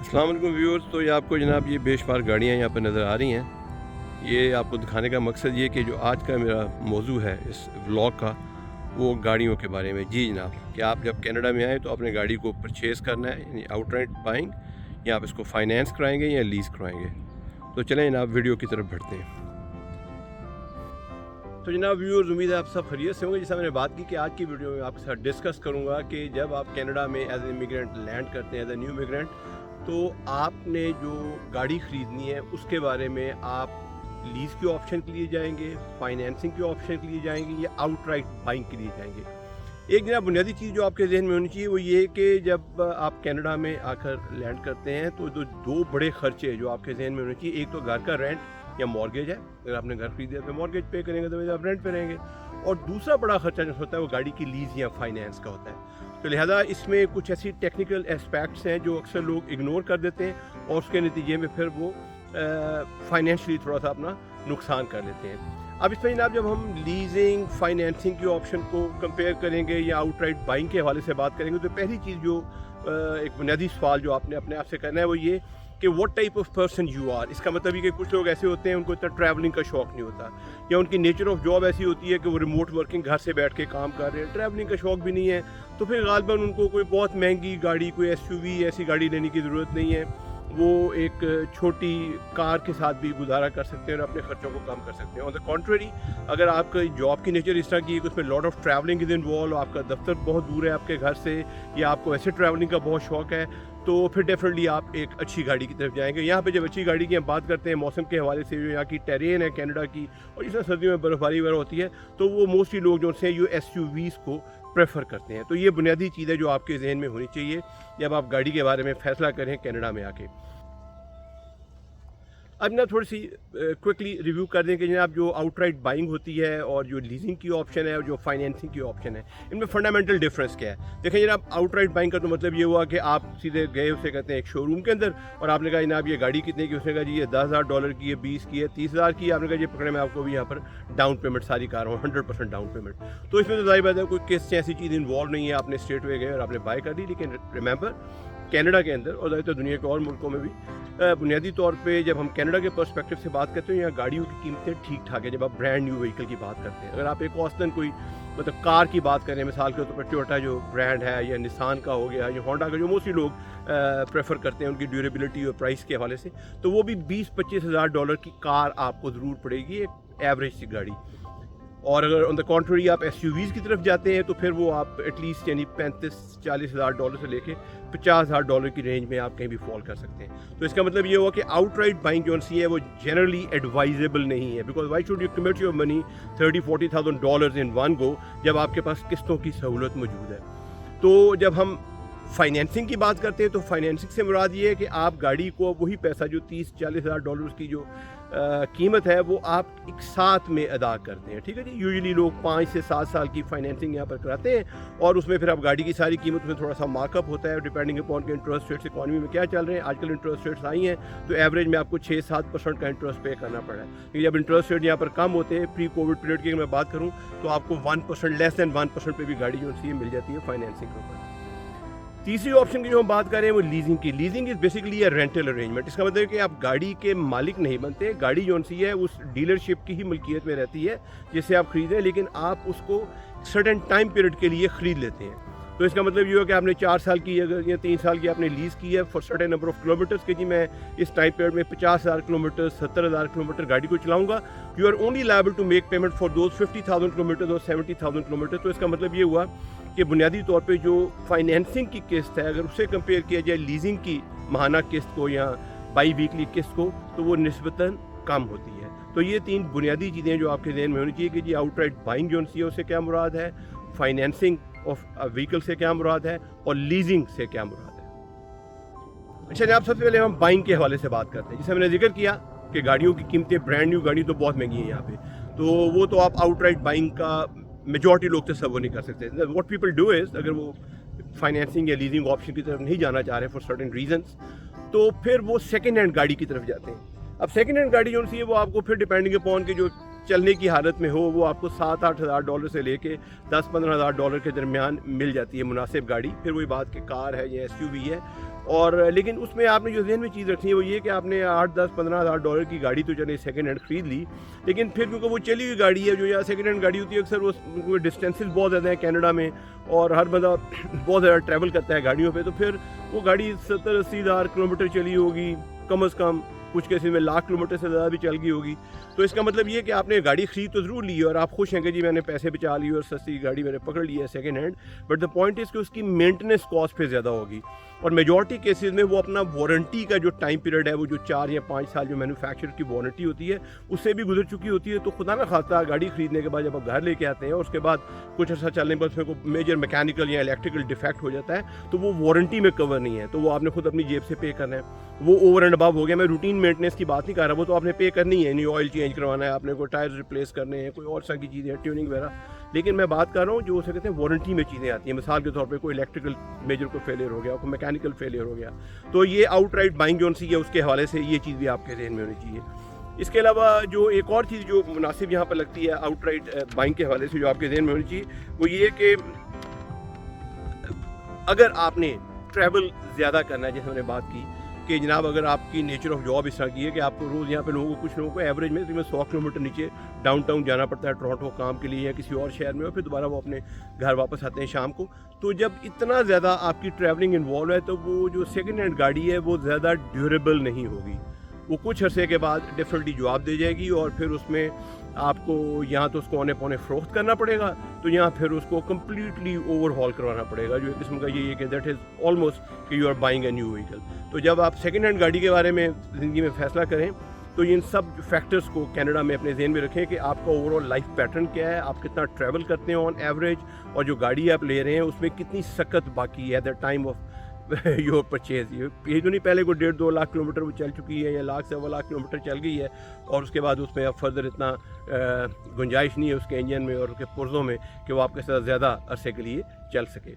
अस्सलाम वालेकुम व्यूअर्स। तो ये आपको जनाब ये बेशुमार गाड़ियाँ यहाँ पर नज़र आ रही हैं। ये आपको दिखाने का मकसद ये कि जो आज का मेरा मौजू है इस व्लॉग का, वो गाड़ियों के बारे में। जी जनाब, कि आप जब कनाडा में आए तो अपने गाड़ी को परचेज़ करना है, यानी आउटराइट बाइंग, या आप इसको फाइनेंस कराएंगे या लीज़ कराएंगे। तो चलें जनाब वीडियो की तरफ बढ़ते हैं। तो जनाब व्यूअर्स, उम्मीद है आप सब खैरियत से होंगे। जैसा मैंने बात की कि आज की वीडियो में आपके साथ डिस्कस करूँगा कि जब आप कनाडा में एज ए इमिग्रेंट लैंड करते हैं, एज ए न्यू इमिग्रेंट, तो आपने जो गाड़ी ख़रीदनी है उसके बारे में आप लीज़ के ऑप्शन के लिए जाएंगे, फाइनेंसिंग के ऑप्शन के लिए जाएंगे, या आउटराइट बाइंग के लिए जाएंगे। एक जनाब बुनियादी चीज़ जो आपके जहन में होनी चाहिए वो ये कि जब आप कनाडा में आकर लैंड करते हैं तो दो बड़े खर्चे जो आपके जहन में होने चाहिए। एक तो घर का रेंट या मॉर्गेज है, अगर आपने घर खरीदा तो मॉर्गेज पे करेंगे, तो आप रेंट पे रहेंगे। और दूसरा बड़ा खर्चा जो होता है वो गाड़ी की लीज़ या फाइनेंस का होता है। तो लिहाजा इसमें कुछ ऐसी टेक्निकल एस्पेक्ट्स हैं जो अक्सर लोग इग्नोर कर देते हैं और उसके नतीजे में फिर वो फाइनेंशियली थोड़ा सा अपना नुकसान कर लेते हैं। अब इसमें जनाब जब हम लीजिंग फाइनेंसिंग के ऑप्शन को कंपेयर करेंगे या आउटराइट बाइंग के हवाले से बात करेंगे, तो पहली चीज़ जो एक बुनियादी सवाल जो आपने अपने आप से करना है वो ये कि what type of person you are. इसका मतलब ये कि कुछ लोग ऐसे होते हैं उनको इतना ट्रैवलिंग का शौक़ नहीं होता, या उनकी नेचर ऑफ जॉब ऐसी होती है कि वो रिमोट वर्किंग घर से बैठ के काम कर रहे हैं, ट्रैवलिंग का शौक़ भी नहीं है। तो फिर गालिबन उनको कोई बहुत महंगी गाड़ी, कोई एसयूवी ऐसी गाड़ी लेने की ज़रूरत नहीं है। वो एक छोटी कार के साथ भी गुजारा कर सकते हैं और अपने खर्चों को कम कर सकते हैं। ऑन द कॉन्ट्ररी, अगर आपका जॉब की नेचर इस तरह की है कि उसमें lot of travelling is involve, आपका दफ्तर बहुत दूर है आपके घर से, या आपको ऐसे ट्रैवलिंग का बहुत शौक़ है, तो फिर डेफिनेटली आप एक अच्छी गाड़ी की तरफ जाएंगे। यहाँ पे जब अच्छी गाड़ी की हम बात करते हैं मौसम के हवाले से, जो यहाँ की टेरेन है कनाडा की, और जिस सर्दियों में बर्फ़बारी वगैरह होती है, तो वो मोस्टली लोग जो से ये एसयूवीज़ को प्रेफर करते हैं। तो ये बुनियादी चीज़ है जो आपके जहन में होनी चाहिए जब आप गाड़ी के बारे में फ़ैसला करें कनाडा में आके। अब ना थोड़ी सी क्विकली रिव्यू कर दें कि जनाब जो आउटराइट बाइंग होती है और जो लीजिंग की ऑप्शन है और जो फाइनेंसिंग की ऑप्शन है, इनमें फंडामेंटल डिफरेंस क्या है। देखें जनाब, आउटराइट बाइंग का तो मतलब ये हुआ कि आप सीधे गए, उसे कहते हैं एक शोरूम के अंदर, और आपने कहा जनाब ये गाड़ी कितने की, उसने कहा जी ये $10,000 की है, 20 की है, 30,000 की है। आपने कहा जी पकड़े मैं आपको भी यहाँ पर डाउन पेमेंट सारी कार हो, 100% डाउन पेमेंट। तो इसमें तो जाहिर बात है कोई किस ऐसी चीज़ इन्वॉल्व नहीं है, आपने स्ट्रेट वे गए और आपने बाय कर दी। लेकिन रिमेंबर, कनाडा के अंदर और ज़्यादातर दुनिया के और मुल्कों में भी बुनियादी तौर पे जब हम कनाडा के पर्सपेक्टिव से बात करते हैं, यहाँ गाड़ियों की कीमतें ठीक ठाक है। जब आप ब्रांड न्यू व्हीकल की बात करते हैं, अगर आप एक औसतन कोई मतलब कार की बात करें, मिसाल के तौर पर टोयोटा जो ब्रांड है, या निसान का हो गया, या होंडा का, जो मोस्टली लोग प्रेफर करते हैं उनकी ड्यूरेबिलिटी और प्राइस के हवाले से, तो वो भी $20-25 हज़ार की कार आपको ज़रूर पड़ेगी, एक एवरेज सी गाड़ी। और अगर ऑन द कॉन्ट्ररी आप एसयूवीज़ की तरफ जाते हैं तो फिर वो आप एटलीस्ट यानी $35-40 हज़ार से लेके $50,000 की रेंज में आप कहीं भी फॉल कर सकते हैं। तो इसका मतलब ये हुआ कि आउटराइट बाइंग जो सी है वो जनरली एडवाइजेबल नहीं है, because why should you commit your money $30-40,000 in one go जब आपके पास किस्तों की सहूलत मौजूद है। तो जब हम फाइनेंसिंग की बात करते हैं तो फाइनेंसिंग से मुराद ये है कि आप गाड़ी को वही पैसा जो $30-40 हज़ार की जो कीमत है वो आप एक साथ में अदा करते हैं। ठीक है जी, यूजुअली लोग 5 से 7 साल की फाइनेंसिंग यहाँ पर कराते हैं, और उसमें फिर आप गाड़ी की सारी कीमत में थोड़ा सा मार्कअप होता है डिपेंडिंग अपॉन के इंटरेस्ट रेट्स इकॉनमी में क्या चल रहे हैं। आजकल इंटरेस्ट रेट्स आई हैं तो एवरेज में आपको 6-7% का इंटरेस्ट पे करना पड़ा है। क्योंकि जब इंटरेस्ट रेट यहाँ पर कम होते हैं, प्री कोविड पीरियड की मैं बात करूँ, तो आपको 1%, लेस दैन 1% पे भी गाड़ी जो सी मिल जाती है फाइनेंसिंग के ऊपर। तीसरी ऑप्शन की जो हम बात करें वो लीजिंग की। Leasing is basically a rental arrangement. इसका मतलब है कि आप गाड़ी के मालिक नहीं बनते, गाड़ी जो सी है उस डीलरशिप की ही मलकियत में रहती है जिससे आप ख़रीदें, लेकिन आप उसको सर्टेन टाइम पीरियड के लिए ख़रीद लेते हैं। तो इसका मतलब ये है कि आपने 4 साल की अगर या 3 साल की आपने लीज़ की है for certain number of kilometres के, जी मैं इस टाइम पीरियड में 50,000 किलोमीटर, 70,000 किलोमीटर गाड़ी को चलाऊंगा। You are only liable to make payment for those 50,000 kilometre और 70,000 किलोमीटर। तो इसका मतलब ये हुआ कि बुनियादी तौर पे जो फाइनेंसिंग की किस्त है, अगर उससे कंपेयर किया जाए लीजिंग की माहाना किस्त को या बाई वीकली किस्त को, तो वो निस्बतन कम होती है। तो ये 3 बुनियादी चीज़ें जो आपके जहन में होनी चाहिए कि जी आउटराइट बाइंग जो सी है उससे क्या मुराद है, फाइनेंसिंग ऑफ व्हीकल से क्या मुराद है, और लीजिंग से क्या मुराद है। अच्छा जनाब, सबसे पहले हम बाइंग के हवाले से बात करते हैं। जैसे मैंने जिक्र किया कि गाड़ियों की कीमतें, ब्रांड न्यू गाड़ी तो बहुत महंगी है यहाँ पे, तो वो तो आप आउटराइट बाइंग का मेजॉरिटी लोग तसव्वुर नहीं कर सकते। व्हाट पीपल डू इज़, अगर वो फाइनेंसिंग या लीजिंग ऑप्शन की तरफ नहीं जाना चाह रहे फॉर सर्टेन रीजंस, तो फिर वो सेकेंड हैंड गाड़ी की तरफ जाते हैं। अब सेकेंड हैंड गाड़ी जो सी है वो आपको फिर डिपेंडिंग अपॉन के जो चलने की हालत में हो वो आपको $7-8 से लेके $10-15 के दरमियान मिल जाती है मुनासिब गाड़ी। फिर वही बात कि कार है या SUV है, और लेकिन उसमें आपने जो ज़हन में चीज़ रखनी है वो ये कि आपने $8-10-15,000 की गाड़ी तो चले सेकंड हैंड ख़रीद ली, लेकिन फिर क्योंकि वो चली हुई गाड़ी है, जो यहाँ सेकंड हैंड गाड़ी होती है अक्सर वो डिस्टेंसेस बहुत ज़्यादा है कनाडा में, और हर बंदा बहुत ज़्यादा ट्रैवल करता है गाड़ियों पे, तो फिर वो गाड़ी 70-80 हज़ार किलोमीटर चली होगी कम अज़ कम, कुछ केसेस में लाख किलोमीटर से ज़्यादा भी चल गई होगी। तो इसका मतलब ये कि आपने गाड़ी ख़रीद तो ज़रूर ली है और आप खुश हैं कि जी मैंने पैसे बचा लिए और सस्ती गाड़ी मैंने पकड़ ली है second hand, but the point is कि उसकी मेंटेनेंस कॉस्ट पे ज़्यादा होगी, और मेजॉरिटी केसेस में वो अपना वारंटी का जो टाइम पीरियड है वो जो 4 या 5 साल जो मैन्युफैक्चरर की वारंटी होती है उससे भी गुजर चुकी होती है। तो खुदा ना खास्ता गाड़ी ख़रीदने के बाद जब आप घर लेके आते हैं और उसके बाद कुछ अर्सा चलने पर उसमें कोई मेजर मैकेनिकल या इलेक्ट्रिकल डिफेक्ट हो जाता है तो वो वारंटी में कवर नहीं है, तो वो आपने खुद अपनी जेब से पे करना है। वो ओवर एंड अबव हो गया। मैं रूटीन मेंटेनेंस की बात नहीं कर रहा, वो तो आपने पे करनी है, नहीं ऑयल चेंज करवाना है आपने, कोई टायर रिप्लेस करने हैं, कोई और सा की चीज़ें ट्यूनिंग वगैरह, लेकिन मैं बात कर रहा हूँ जो उसे कहते हैं वारंटी में चीज़ें आती हैं। मिसाल के तौर पे कोई इलेक्ट्रिकल मेजर को फेलियर हो गया, कोई मैकेनिकल फेलियर हो गया, तो ये आउटराइट बाइंग जो सी है उसके हवाले से ये चीज़ भी आपके ज़हन में होनी चाहिए। इसके अलावा जो एक और चीज़ जो मुनासिब यहाँ पर लगती है आउटराइट बाइंग के हवाले से जो आपके ज़हन में होनी चाहिए वो ये कि अगर आपने ट्रैवल ज़्यादा करना है, जैसे मैंने बात की कि जनाब अगर आपकी नेचर ऑफ जॉब इस तरह की है कि आपको रोज़ यहाँ पे कुछ लोगों को एवरेज में 100 किलोमीटर नीचे डाउनटाउन जाना पड़ता है टोरंटो काम के लिए या किसी और शहर में, और फिर दोबारा वो अपने घर वापस आते हैं शाम को। तो जब इतना ज़्यादा आपकी ट्रैवलिंग इन्वॉल्व है तो वो जो सेकेंड हैंड गाड़ी है वो ज़्यादा ड्यूरेबल नहीं होगी, वो कुछ अरसे के बाद डेफिनेटली जवाब दे जाएगी, और फिर उसमें आपको यहाँ तो उसको औने पौने फ़रोख्त करना पड़ेगा, तो यहाँ फिर उसको कम्प्लीटली ओवरहॉल करवाना पड़ेगा, जो एक किस्म का ये है कि दैट इज़ ऑलमोस्ट कि you are buying a new vehicle. तो जब आप सेकेंड हैंड गाड़ी के बारे में ज़िंदगी में फ़ैसला करें तो इन सब फैक्टर्स को कनाडा में अपने ज़हन में रखें कि आपका ओवरऑल लाइफ पैटर्न क्या है, आप कितना ट्रैवल करते हैं ऑन एवरेज, और जो गाड़ी आप ले रहे हैं उसमें कितनी सख्त बाकी है at the time of your purchase. ये तो नहीं पहले को 1.5-2 लाख किलोमीटर वो चल चुकी है या लाख से 1 लाख किलोमीटर चल गई है, और उसके बाद उसमें अब फर्दर इतना गुंजाइश नहीं है उसके इंजन में और उसके पुर्जों में कि वो आपके साथ ज़्यादा अरसे के लिए चल सके।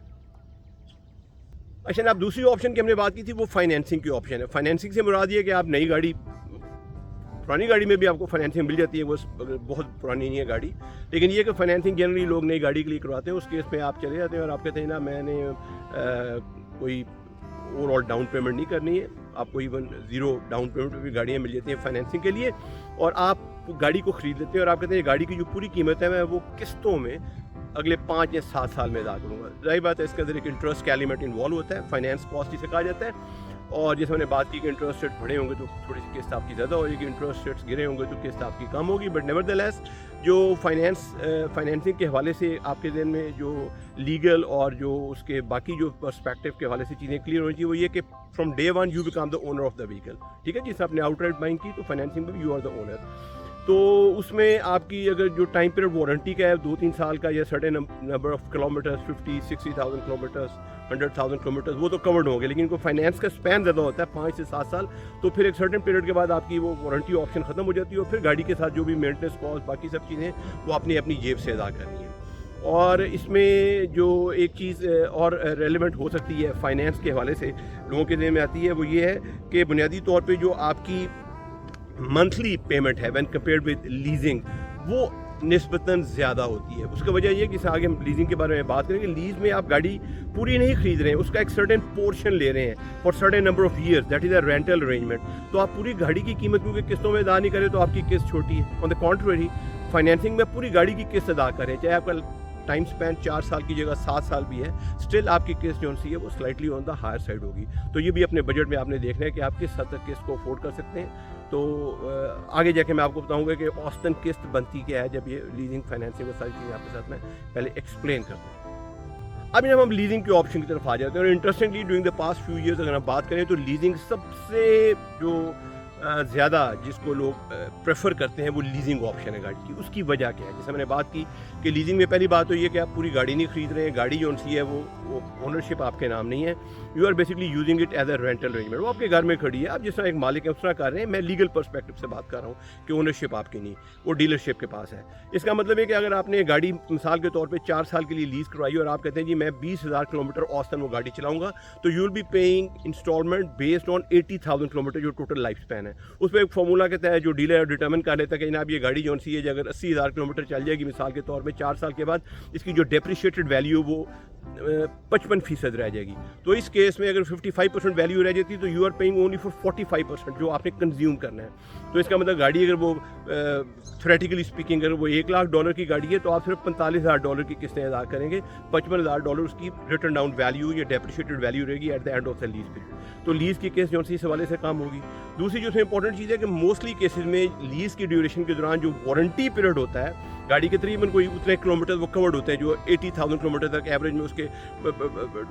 अच्छा, अब दूसरी ऑप्शन की हमने बात की थी वो फाइनेंसिंग की ऑप्शन है। फाइनेंसिंग से मुराद ये कि आप नई गाड़ी, पुरानी गाड़ी में भी आपको फाइनेंसिंग मिल जाती है, वो बहुत पुरानी नहीं है गाड़ी, लेकिन ये कि फाइनेंसिंग जनरली लोग नई गाड़ी के लिए करवाते हैं। उस केस में आप चले जाते हैं और आप कहते हैं ना मैंने कोई ओवरऑल डाउन पेमेंट नहीं करनी है, आपको इवन ज़ीरो डाउन पेमेंट पर भी गाड़ियाँ मिल जाती हैं फाइनेंसिंग के लिए, और आप गाड़ी को ख़रीद लेते हैं और आप कहते हैं गाड़ी की जो पूरी कीमत है मैं वो किस्तों में अगले 5 या 7 साल में अदा करूँगा। जाहिर बात है इसके अंदर एक इंटरेस्ट का एलिमेंट इन्वॉल्व होता है, फाइनेंस कॉस्ट जिसे कहा जाता है, और जैसे मैंने बात की कि इंटरेस्ट रेट बढ़े होंगे तो थोड़ी सी किस्त आपकी ज़्यादा होगी, इंटरेस्ट रेट्स गिरे होंगे तो किस्त आपकी कम होगी, बट नेवरदलेस जो फाइनेंसिंग के हवाले से आपके ज़हन में जो लीगल और जो उसके बाकी जो पर्सपेक्टिव के हवाले से चीज़ें क्लियर होनी चाहिए वो ये कि from day one you become the owner of the vehicle. ठीक है, जिससे आपने आउटराइट बाइंग की तो फाइनेंसिंग में यू आर द ओनर, तो उसमें आपकी अगर जो टाइम पीरियड वारंटी का है 2-3 साल का या certain number of kilometres 50-60,000 kilometres 100,000 kilometres वो तो कवर्ड होंगे, लेकिन इनको फाइनेंस का स्पैन ज़्यादा होता है 5 से 7 साल, तो फिर एक सर्टेन पीरियड के बाद आपकी वो वारंटी ऑप्शन ख़त्म हो जाती है और फिर गाड़ी के साथ जो भी मेंटेनेंस कॉस्ट बाकी सब चीज़ें वो आपने अपनी जेब से अदा करनी है। और इसमें जो एक चीज़ और रेलेवेंट हो सकती है फाइनेंस के हवाले से लोगों के ज़हन में आती है वो ये है कि बुनियादी तौर पे जो आपकी मंथली पेमेंट है व्हेन कंपेयर्ड विद लीजिंग वो निस्बतन ज़्यादा होती है। उसकी वजह ये कि आगे हम लीजिंग के बारे में बात करेंगे, लीज में आप गाड़ी पूरी नहीं खरीद रहे हैं, उसका एक सर्टेन पोर्शन ले रहे हैं for certain number of years, that is a rental arrangement. तो आप पूरी गाड़ी की कीमत क्योंकि किस्तों में अदा नहीं करें तो आपकी किस्त छोटी है। ऑन द कॉन्ट्रेरी फाइनेंसिंग में पूरी गाड़ी की किस्त अदा करें, चाहे आपका टाइम स्पैन 4 साल की जगह 7 साल भी है, स्टिल आपकी किस्त जो सी है वो slightly on the higher side होगी। तो ये भी अपने बजट में आपने देखना है कि आप किस हद तक किस्त को अफोर्ड कर सकते हैं। तो आगे जाके मैं आपको बताऊंगा कि औसतन किस्त बनती क्या है जब ये लीजिंग फाइनेंसिंग वो सारी चीज़ें आपके साथ मैं पहले एक्सप्लेन करता हूँ। अब जब हम लीजिंग के ऑप्शन की तरफ आ जाते हैं, और interestingly during the past few years अगर हम बात करें तो लीजिंग सबसे जो ज़्यादा जिसको लोग प्रेफर करते हैं वो लीजिंग ऑप्शन है गाड़ी की। उसकी वजह क्या है? जैसे मैंने बात की कि लीजिंग में पहली बात तो ये कि आप पूरी गाड़ी नहीं खरीद रहे हैं, गाड़ी जो सी है वो ओनरशिप आपके नाम नहीं है, you are basically using it as a rental arrangement. वो आपके घर में खड़ी है, आप जिस तरह एक मालिक है उस तरह कर रहे हैं। मैं लीगल पर्सपेक्टिव से बात कर रहा हूँ कि ओनरशिप आपकी नहीं, वो डीलरशिप के पास है। इसका मतलब है कि अगर आपने गाड़ी मिसाल के तौर पर 4 साल के लिए लीज़ करवाई और आप कहते हैं जी मैं 20,000 किलोमीटर औसतन वो गाड़ी चलाऊँगा, तो you will be paying instalment based on 80,000 kilometre जो टोटल लाइफ स्पैन है है, उस पर एक फार्मूला के तहत जो डीलर डिटर्मिन कर लेता है कि जनाब ये गाड़ी जो सी है अगर 80,000 किलोमीटर चल जाएगी मिसाल के तौर पे 4 साल के बाद इसकी जो डेप्रिशिएटेड वैल्यू वो 55% रह जाएगी। तो इस केस में अगर 55% वैल्यू रह जाती है तो you are paying only for 45% जो आपने कंज्यूम करना है। तो इसका मतलब गाड़ी अगर वो थ्योरेटिकली स्पीकिंग अगर वो $1,00,000 की गाड़ी है तो आप सिर्फ $45,000 की किस्तें अदा करेंगे, $55,000 उसकी रिटर्न डाउन वैल्यू या डेप्रिशिएटेड वैल्यू रहेगी at the end of the lease period. तो लीज़ की केस जो इस हवाले से काम होगी। दूसरी जो इंपॉर्टेंट चीज़ है कि मोस्टली केसेस में लीज़ की ड्यूरेशन के दौरान जो वारंटी पीरियड होता है गाड़ी के तकरीबन कोई उतने किलोमीटर वो कवर्ड होते हैं जो 80,000 किलोमीटर तक एवरेज में उसके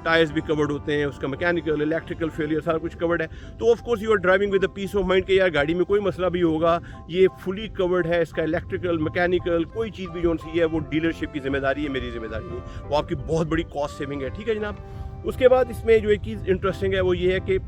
टायर्स भी कवर्ड होते हैं, उसका मैकेनिकल इलेक्ट्रिकल फेलियर सारा कुछ कवर्ड है। तो of course you are driving with the peace of mind कि यार गाड़ी में कोई मसला भी होगा ये फुली कवर्ड है, इसका इलेक्ट्रिकल मैकेनिकल कोई चीज़ भी जो सी है वो डीलरशिप की जिम्मेदारी है, मेरी जिम्मेदारी नहीं। वो आपकी बहुत बड़ी कॉस्ट सेविंग है, ठीक है जनाब। उसके बाद इसमें जो एक चीज़ इंटरेस्टिंग है वो ये है कि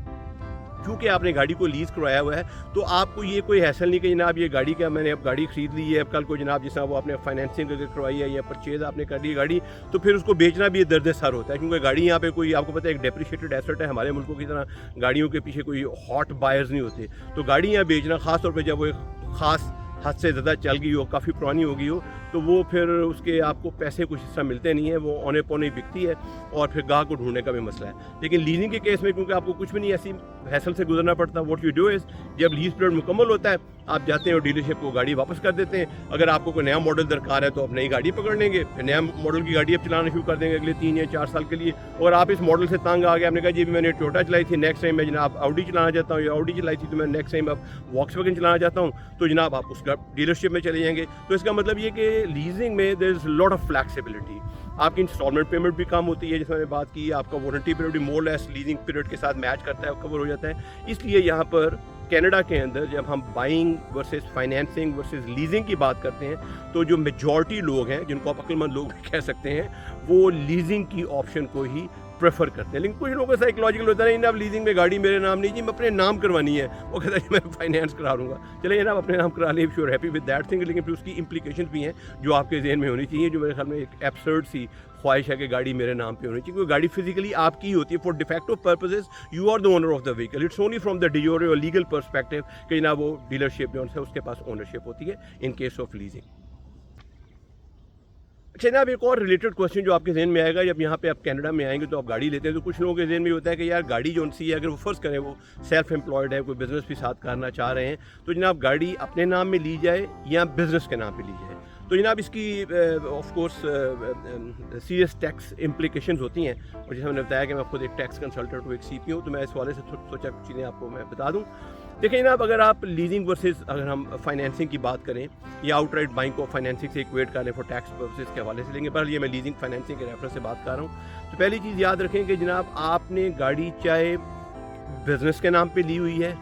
क्योंकि आपने गाड़ी को लीज़ करवाया हुआ है तो आपको ये कोई हैसल नहीं कि जनाब ये गाड़ी का मैंने अब गाड़ी ख़रीद ली है, अब कल को जनाब जिस तरह वो आपने फाइनेंसिंग अगर करवाई है या परचेज़ आपने कर ली गाड़ी तो फिर उसको बेचना भी दर्द सर होता है, क्योंकि गाड़ी यहाँ पे कोई आपको पता है एक डेप्रिशिएटेड एसेट है। हमारे मुल्कों की तरह गाड़ियों के पीछे कोई हॉट बायर्स नहीं होते, तो गाड़ी यहाँ बेचना ख़ास तौर पर जब वो एक ख़ास हद से ज़्यादा चल गई हो, काफ़ी पुरानी हो गई हो, तो वो फिर उसके आपको पैसे कुछ हिस्सा मिलते नहीं है, वो औने पौने बिकती है और फिर गाह को ढूंढने का भी मसला है। लेकिन लीजिंग के केस में क्योंकि आपको कुछ भी नहीं ऐसी हैसल से गुजरना पड़ता, व्हाट यू डू इज़ जब लीज पीरियड मुकम्मल होता है आप जाते हैं और डीलरशिप को गाड़ी वापस कर देते हैं। अगर आपको कोई नया मॉडल दरकार है तो आप नई गाड़ी पकड़ लेंगे, फिर नया मॉडल की गाड़ी आप चलाना शुरू कर देंगे अगले 3 या 4 साल के लिए। और आप इस मॉडल से तंग आ गए, आपने कहा जी मैंने टोयोटा चलाई थी, नेक्स्ट टाइम मैं जनाब ऑडी चलाना चाहता हूँ, या ऑडी चलाई थी तो मैं नेक्स्ट टाइम अब वॉक्सवैगन चलाना चाहता हूँ, तो जनाब आप उसका डीलरशिप में चले जाएंगे। तो इसका मतलब ये कि लीजिंग में there is lot of flexibility. आपकी इंस्टॉलमेंट पेमेंट भी कम होती है जिसमें मैंने बात की, आपका वारंटी पीरियड भी मोर लेस लीजिंग पीरियड के साथ मैच करता है, कवर हो जाता है। इसलिए यहाँ पर कनाडा के अंदर जब हम buying versus financing versus leasing की बात करते हैं तो जो मेजॉरिटी लोग हैं जिनको आप अक्लमंद लोग भी कह सकते हैं वो लीजिंग की ऑप्शन को ही प्रेफर करते हैं। लेकिन कुछ लोगों का साइकोलॉजिकल होता है, नहीं अब लीजिंग में गाड़ी मेरे नाम नहीं जी, मैं अपने नाम करवानी है, वो कहता है मैं फाइनेंस करा लूँगा। चलिए ना अपने नाम करा लें, if you are happy with that thing, लेकिन फिर उसकी इंप्लीकेशन भी हैं जो आपके ज़हन में होनी चाहिए, जो मेरे ख्याल में एक एब्सर्ड सी ख्वाहिश है कि गाड़ी मेरे नाम पे होनी चाहिए, क्योंकि गाड़ी फिजिकली आपकी ही होती है। For defective purposes you are the owner of the vehicle, it's only from the डियोर और लीगल पर्सपेक्टिव कि ना वो डीलरशिप जो है उसके पास ओनरशिप होती है इन केस ऑफ लीजिंग। अच्छा ना, अब एक और रिलेटेड क्वेश्चन जो आपके जहन में आएगा जब यहाँ पे आप कनाडा में आएंगे तो आप गाड़ी लेते हैं तो कुछ लोगों के जहन में होता है कि यार गाड़ी जो सी है अगर वो फर्स्ट करें वो सेल्फ एम्प्लॉयड है, कोई बिज़नेस भी साथ करना चाह रहे हैं, तो जनाब गाड़ी अपने नाम में ली जाए या बिज़नेस के नाम पे ली जाए। तो जनाब इसकी of course serious tax implications होती हैं, और जैसे मैंने बताया कि मैं खुद एक टैक्स कंसल्टेंट हूँ, एक CP हूँ, तो मैं इस वाले से सोचा कुछ चीज़ें आपको मैं बता दूँ। देखिए जनाब, अगर आप लीजिंग वर्सेस अगर हम फाइनेंसिंग की बात करें या आउटराइट बाइंग को फाइनेंसिंग से इक्वेट कर लें फॉर टैक्स पर्पसेस के हवाले से लेंगे, पर ये मैं लीजिंग फाइनेंसिंग के रेफरेंस से बात कर रहा हूँ। तो पहली चीज़ याद रखें कि जनाब आपने गाड़ी चाहे बिज़नेस के नाम पे ली हुई है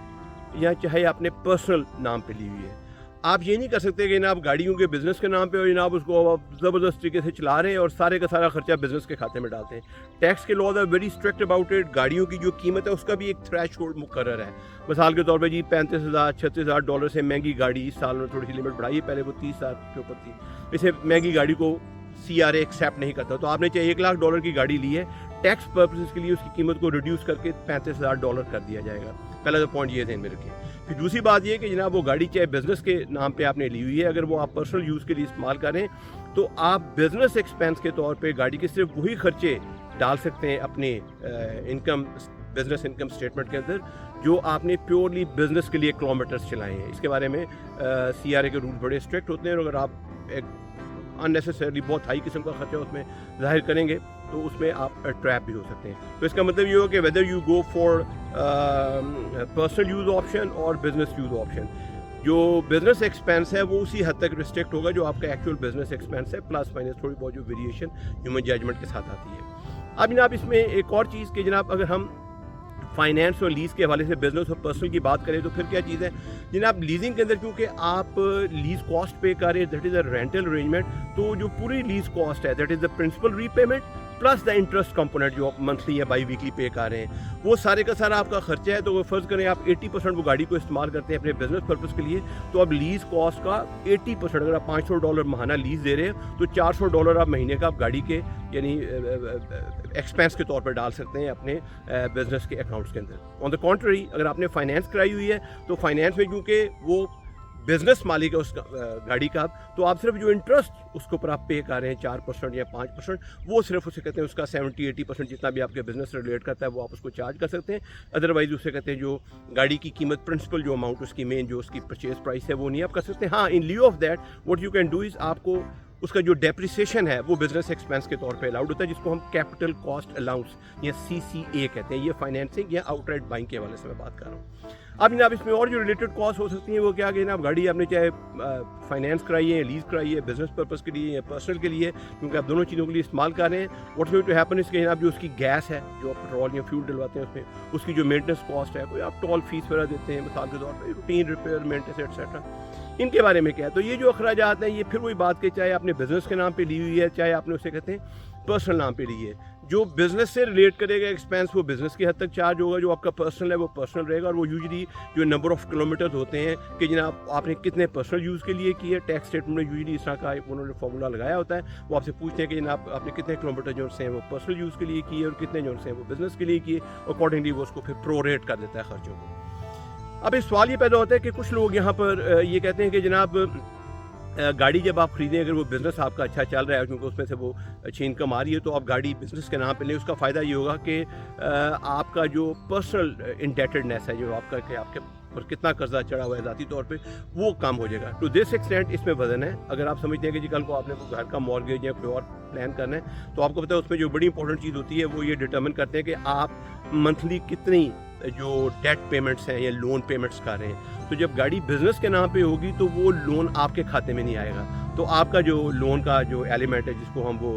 या चाहे आपने पर्सनल नाम पे ली हुई है, आप ये नहीं कर सकते कि जनाब गाड़ियों के बिज़नेस के नाम पे और जनाब उसको आप ज़बरदस्त तरीके से चला रहे हैं और सारे का सारा खर्चा बिज़नेस के खाते में डालते हैं। टैक्स के laws are very strict about it. गाड़ियों की जो कीमत है उसका भी एक थ्रेशोल्ड मुकर्रर है। मिसाल के तौर पे जी $35,000-36,000 से महंगी गाड़ी, इस साल में थोड़ी सी लिमिट बढ़ाई, पहले वो 30,000 के ऊपर थी, इसे महंगी गाड़ी को CRA एक्सेप्ट नहीं करता। तो आपने चाहे $1,00,000 की गाड़ी ली है, टैक्स पर्पसेस के लिए उसकी कीमत को रिड्यूस करके $35,000 कर दिया जाएगा। पहला तो पॉइंट ये ध्यान में रखें। फिर दूसरी बात ये कि जनाब वो गाड़ी चाहे बिज़नेस के नाम पे आपने ली हुई है, अगर वो आप पर्सनल यूज़ के लिए इस्तेमाल करें तो आप बिज़नेस एक्सपेंस के तौर पे गाड़ी के सिर्फ वही खर्चे डाल सकते हैं अपने इनकम बिज़नेस इनकम स्टेटमेंट के अंदर जो आपने प्योरली बिज़नेस के लिए किलोमीटर्स चलाए हैं। इसके बारे में CRA के रूल बड़े स्ट्रिक्ट होते हैं, और अगर आप एक अननेसेसरली बहुत हाई किस्म का खर्चा उसमें ज़ाहिर करेंगे तो उसमें आप ट्रैप भी हो सकते हैं। तो इसका मतलब ये हो कि whether you go for personal use option और बिज़नेस यूज़ ऑप्शन, जो बिज़नेस एक्सपेंस है वो उसी हद तक रिस्ट्रिक्ट होगा जो आपका एक्चुअल बिज़नेस एक्सपेंस है, प्लस माइनस थोड़ी बहुत जो वेरिएशन ह्यूमन जजमेंट के साथ आती है। अब जनाब इसमें एक और चीज़ कि जनाब अगर हम फाइनेंस और लीज़ के हवाले से बिज़नेस और पर्सनल की बात करें तो फिर क्या चीज़ है जनाब, लीजिंग के अंदर क्योंकि आप लीज़ कॉस्ट पे कर रहे हैं, that is a rental arrangement, तो जो पूरी लीज़ कॉस्ट है that is the principal repayment plus the interest component जो आप मंथली या बाई वीकली पे कर रहे हैं, वो सारे का सारा आपका खर्चा है। तो वो फ़र्ज़ करें आप 80% वो गाड़ी को इस्तेमाल करते हैं अपने बिजनेस पर्पज़ के लिए, तो आप लीज़ कॉस्ट का 80%, अगर आप $500 महाना लीज़ दे रहे हैं तो $400 आप महीने का आप गाड़ी के यानी एक्सपेंस के तौर पर डाल सकते हैं अपने बिजनेस के अकाउंट्स के अंदर। ऑन द कॉन्ट्री, अगर आपने फाइनेंस कराई हुई है तो फाइनेंस में क्योंकि वो बिजनेस मालिक है उस गाड़ी का, तो आप सिर्फ जो इंटरेस्ट उसके ऊपर आप पे कर रहे हैं 4% या 5%, वो सिर्फ उसे कहते हैं उसका 70-80% जितना भी आपके बिजनेस से रिलेट करता है वो आप उसको चार्ज कर सकते हैं। अदरवाइज उसे कहते हैं जो गाड़ी की कीमत प्रिंसिपल जो अमाउंट उसकी मेन जो उसकी परचेज प्राइस है वो नहीं आप कर सकते। हाँ, in lieu of that what you can do is आपको उसका जो डेप्रिसिएशन है वो बिजनेस एक्सपेंस के तौर पे अलाउड होता है, जिसको हम कैपिटल कॉस्ट अलाउंस या CCA कहते हैं। ये फाइनेंसिंग या आउटराइट बाइंग के हवाले से मैं बात कर रहा हूँ। अब जनाब इसमें और जो रिलेटेड कॉस्ट हो सकती हैं वो क्या कि जनाब गाड़ी आपने चाहे फाइनेंस कराई है, लीज़ कराई है, बिजनेस पर्पज़ के लिए या पर्सनल के लिए, क्योंकि आप दोनों चीज़ों के लिए इस्तेमाल कर रहे हैं, व्हाट्स गोइंग टू हैपन इसके जनाब जो उसकी गैस है, जो आप पेट्रोल या फ्यूल डलवाते हैं उसमें, उसकी जो मेंटेनेंस कॉस्ट है, कोई आप टोल फीस वगैरह देते हैं मिसाल के तौर पर, रूटीन रिपेयर मेंटेनेंस एटसेट्रा, इनके बारे में क्या है। तो ये जो अखराजात हैं ये फिर वही बात के चाहे आपने बिजनेस के नाम पे ली हुई है, चाहे आपने उसे कहते हैं पर्सनल नाम पे ली है, जो बिजनेस से रिलेट करेगा एक्सपेंस वो बिजनेस की हद तक चार्ज होगा, जो आपका पर्सनल है वो पर्सनल रहेगा। और वो यूजली जो नंबर ऑफ किलोमीटर्स होते हैं कि जनाब आपने कितने पर्सनल यूज़ के लिए किए, टैक्स स्टेटमेंट में यूजली इस तरह का उन्होंने फार्मूला लगाया होता है, वो आपसे पूछते हैं कि जनाब आपने कितने किलोमीटर जो से हैं वो पर्सनल यूज़ के लिए किए और कितने जो से हैं वो बिजनेस के लिए किए, अकॉर्डिंगली वो उसको फिर प्रोरेट कर देता है खर्चों को। अब इस सवाल ये पैदा होता है कि कुछ लोग यहाँ पर ये कहते हैं कि जनाब गाड़ी जब आप खरीदें, अगर वो बिज़नेस आपका अच्छा चल रहा है क्योंकि उसमें से वो अच्छी इनकम आ रही है, तो आप गाड़ी बिज़नेस के नाम पे लें। उसका फ़ायदा ये होगा कि आपका जो पर्सनल इंडेटेडनेस है, जो आपका कि आपके पर कितना कर्जा चढ़ा हुआ है ज़ाती तौर पे, वो कम हो जाएगा। टू दिस एक्सटेंट इसमें वजन है। अगर आप समझते हैं कि जी कल को आपने कोई घर का मॉर्गेज या कोई और प्लान करना है, तो आपको पता है उसमें जो बड़ी इंपॉर्टेंट चीज़ होती है वो ये डिटर्मिन करते हैं कि आप मंथली कितनी जो डेट पेमेंट्स हैं या लोन पेमेंट्स कर रहे हैं। तो जब गाड़ी बिजनेस के नाम पे होगी तो वो लोन आपके खाते में नहीं आएगा, तो आपका जो लोन का जो एलिमेंट है जिसको हम वो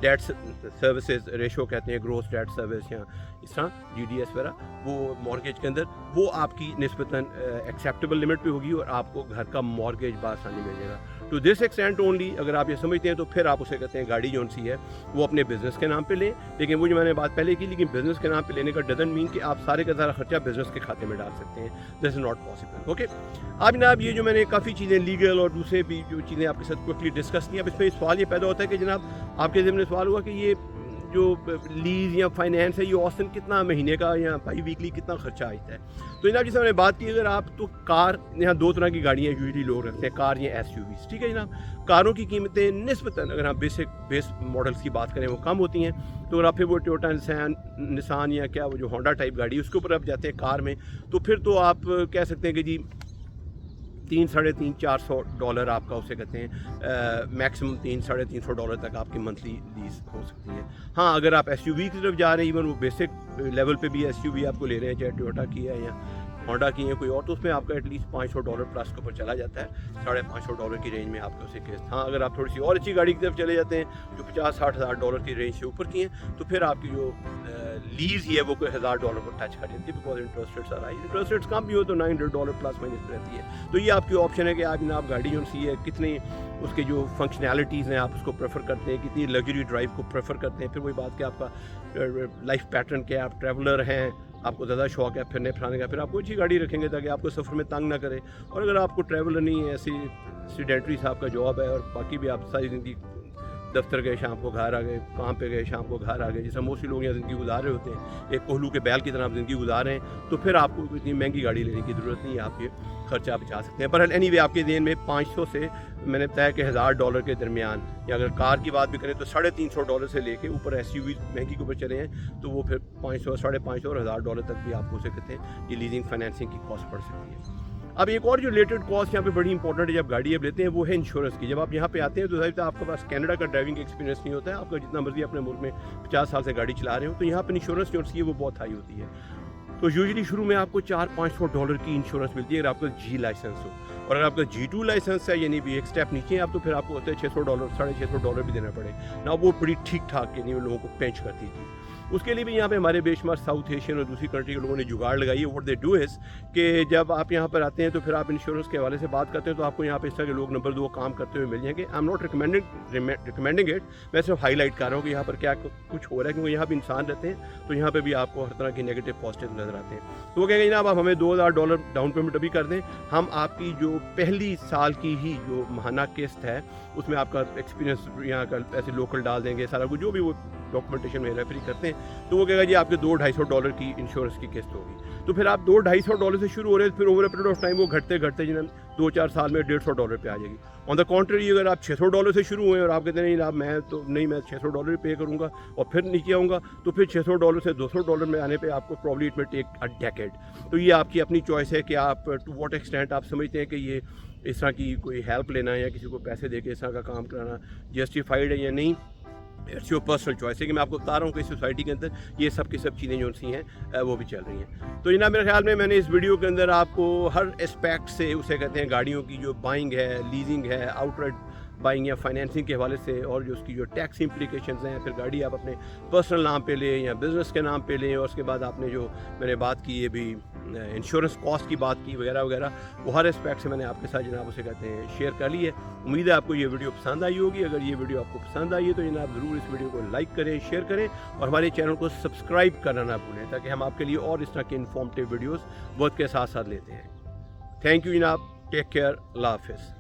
डेट सर्विसेज रेशो कहते हैं, ग्रोस डेट सर्विस या इस तरह GDS वगैरह, वो मॉर्गेज के अंदर वो आपकी निस्बतन एक्सेप्टेबल लिमिट पे होगी और आपको घर का मॉर्गेज बासानी मिल जाएगा। टू दिस एक्सटेंट ओनली अगर आप ये समझते हैं तो फिर आप उसे कहते हैं गाड़ी जो सी है वो अपने बिजनेस के नाम पे लें। लेकिन वो जो मैंने बात पहले की, लेकिन बिजनेस के नाम पे लेने का डजंट मीन कि आप सारे का सारा खर्चा बिजनेस के खाते में डाल सकते हैं। This is not possible. Okay, अब जनाब ये जो मैंने काफ़ी चीज़ें लीगल और दूसरे भी जो चीज़ें आपके साथ क्विकली डिस्कस की, अब इसमें सवाल ये पैदा होता है कि जनाब आपके ज़हन में सवाल हुआ कि ये जो लीज़ या फाइनेंस है ये औसतन कितना महीने का या बाई वीकली कितना खर्चा आता है। तो जनाब जैसे मैंने बात की, अगर आप तो कार, यहाँ दो तरह की गाड़ियाँ यूजली लोग रखते हैं, कार या SUVs, ठीक है जनाब। कारों की कीमतें निस्बतन अगर आप बेस मॉडल्स की बात करें वो कम होती हैं, तो अगर आप फिर वो टोयोटा निसान या क्या वो जो होंडा टाइप गाड़ी उसके ऊपर आप जाते हैं कार में, तो फिर तो आप कह सकते हैं कि जी $300-400 आपका उसे कहते हैं मैक्सिमम $300-350 तक आपकी मंथली लीज हो सकती है। हाँ, अगर आप SUV की तरफ जा रहे हैं, इवन वो बेसिक लेवल पे भी SUV आपको ले रहे हैं, चाहे टोयोटा की है या होंडा की है कोई और, तो उसमें आपका एटलीस्ट $500 प्लस के ऊपर चला जाता है, $550 की रेंज में आपके उसे केस। हाँ, अगर आप थोड़ी सी और अच्छी गाड़ी की तरफ चले जाते हैं जो $50-60 हज़ार की रेंज से ऊपर की हैं, तो फिर आपकी जो लीज ही है वो कोई $1000 को टच कर जाती है, बिकॉज इंटरेस्ट रेट्स आ रही है। इंटरेस्ट रेट्स कम भी हो तो $900 प्लस माइनस रहती है। तो ये आपकी ऑप्शन है कि आप गाड़ी जो सी है कितनी उसके जो फंक्शनैलिटीज़ हैं आप उसको प्रेफर करते हैं, कितनी लग्जरी ड्राइव को प्रेफर करते हैं। फिर वही बात कि आपका लाइफ पैटर्न क्या है, आप ट्रैवलर हैं, आपको ज़्यादा शौक है फिरने फिराने का, फिर आपको अच्छी गाड़ी रखेंगे ताकि आपको सफ़र में तंग ना करे। और अगर आपको ट्रैवलर नहीं है, ऐसी सीडेंट्री सा आपका जॉब है और बाकी भी आप सारी ज़िंदगी दफ्तर गए शाम को घर आ गए, काम पे गए शाम को घर आ गए, जैसे मोस्टली लोग यहाँ ज़िंदगी गुजार रहे होते हैं, एक कोहलू के बैल की तरह आप ज़िंदगी गुजार रहे हैं, तो फिर आपको इतनी महंगी गाड़ी लेने की ज़रूरत नहीं है, आप ये खर्चा बचा सकते हैं। पर एनीवे आपके देन में 500 से मैंने बताया कि $1000 के दरमियान, या अगर कार की बात भी करें तो $350 से लेके ऊपर SUV महंगी के ऊपर चले हैं, तो वो फिर 500, $550 और $1000 तक भी आपको हो सकते हैं ये लीजिंग फाइनेंसिंग की कॉस्ट पड़ सकती है। अब एक और जो रिलेटेड कॉस्ट यहाँ पे बड़ी इंपॉर्टेंट है जब गाड़ी आप लेते हैं, वो है इंश्योरेंस की। जब आप यहाँ पे आते हैं तो ज़ाहिर आपके पास कनाडा का ड्राइविंग एक्सपीरियंस नहीं होता है, आपका जितना मर्जी अपने मुल्क में 50 साल से गाड़ी चला रहे हो, तो यहाँ पर इंश्योरेंस जो है वो बहुत हाई होती है। तो यूजुअली शुरू में आपको $400-500 की इंश्योरेंस मिलती है अगर आपका G लाइसेंस हो, और अगर आपका G2 लाइसेंस है यानी भी एक स्टेप नीचे है आप, तो फिर आपको होता है $600, $650 भी देना पड़े ना। वो बड़ी ठीक ठाक के नहीं लोगों को पेंच करती थी। उसके लिए भी यहाँ पे हमारे बेशुमार साउथ एशियन और दूसरी कंट्री के लोगों ने जुगाड़ लगाई है। व्हाट दे डू इज़ कि जब आप यहाँ पर आते हैं तो फिर आप इंश्योरेंस के हवाले से बात करते हैं तो आपको यहाँ पे इस तरह के लोग नंबर 2 काम करते हुए मिल जाएंगे। I am not recommending it, मैं सिर्फ हाईलाइट कर रहा हूँ कि यहाँ पर क्या कुछ हो रहा है, क्योंकि यहाँ पे इंसान रहते हैं तो यहाँ पे भी आपको हर तरह के नेगेटिव पॉजिटिव नज़र आते हैं। तो वो कहेंगे जनाब आप हमें $2000 डाउन पेमेंट अभी कर दें, हम आपकी जो पहली साल की ही जो माहाना किस्त है उसमें आपका एक्सपीरियंस यहाँ का ऐसे लोकल डाल देंगे, सारा कुछ जो भी वो डॉक्यूमेंटेशन में रेफरी करते हैं। तो वो कहेगा जी आपके $200-250 की इंश्योरेंस की किस्त होगी। तो फिर आप $200-250 से शुरू हो रहे हैं, फिर ओवर पीरियड ऑफ टाइम वो घटते घटते जिन्हें 2-4 साल में $150 पे आ जाएगी। ऑन द कॉन्ट्री अगर आप $600 से शुरू हुए और आप कहते हैं नहीं मैं $600 पे करूँगा और फिर नीचे आऊँगा, तो फिर $600 से $200 में आने पे आपको प्रॉब्ली इट में टेक अ डेकेड। तो ये आपकी अपनी चॉइस है कि आप टू व्हाट एक्सटेंट आप समझते हैं कि ये इस तरह की कोई हेल्प लेना या किसी को पैसे दे के इस तरह का काम कराना जस्टिफाइड है या नहीं। इट्स योर पर्सनल चॉइस है कि मैं आपको बता रहा हूँ कि सोसाइटी के अंदर ये सब की सब चीज़ें जो सी हैं वो भी चल रही हैं। तो जनाब मेरे ख्याल में मैंने इस वीडियो के अंदर आपको हर एस्पेक्ट से, उसे कहते हैं गाड़ियों की जो बाइंग है, लीजिंग है, आउटराइट बाइंग या फाइनेंसिंग के हवाले से, और जो उसकी जो टैक्स इम्प्लीकेशंस हैं, फिर गाड़ी आप अपने पर्सनल नाम पे लें या बिज़नेस के नाम पे लें, और उसके बाद आपने जो मैंने बात की है भी इंश्योरेंस कॉस्ट की बात की वगैरह वगैरह, वो हर एस्पेक्ट से मैंने आपके साथ जनाब उसे कहते हैं शेयर कर ली है। उम्मीद है आपको ये वीडियो पसंद आई होगी। अगर ये वीडियो आपको पसंद आई है तो जनाब ज़रूर इस वीडियो को लाइक करें, शेयर करें और हमारे चैनल को सब्सक्राइब करना ना भूलें, ताकि हम आपके लिए और इस तरह के इन्फॉर्मेटिव वीडियोज़ वक्त के साथ साथ लेते हैं। थैंक यू जनाब, टेक केयर, अल्लाह हाफ़िज़।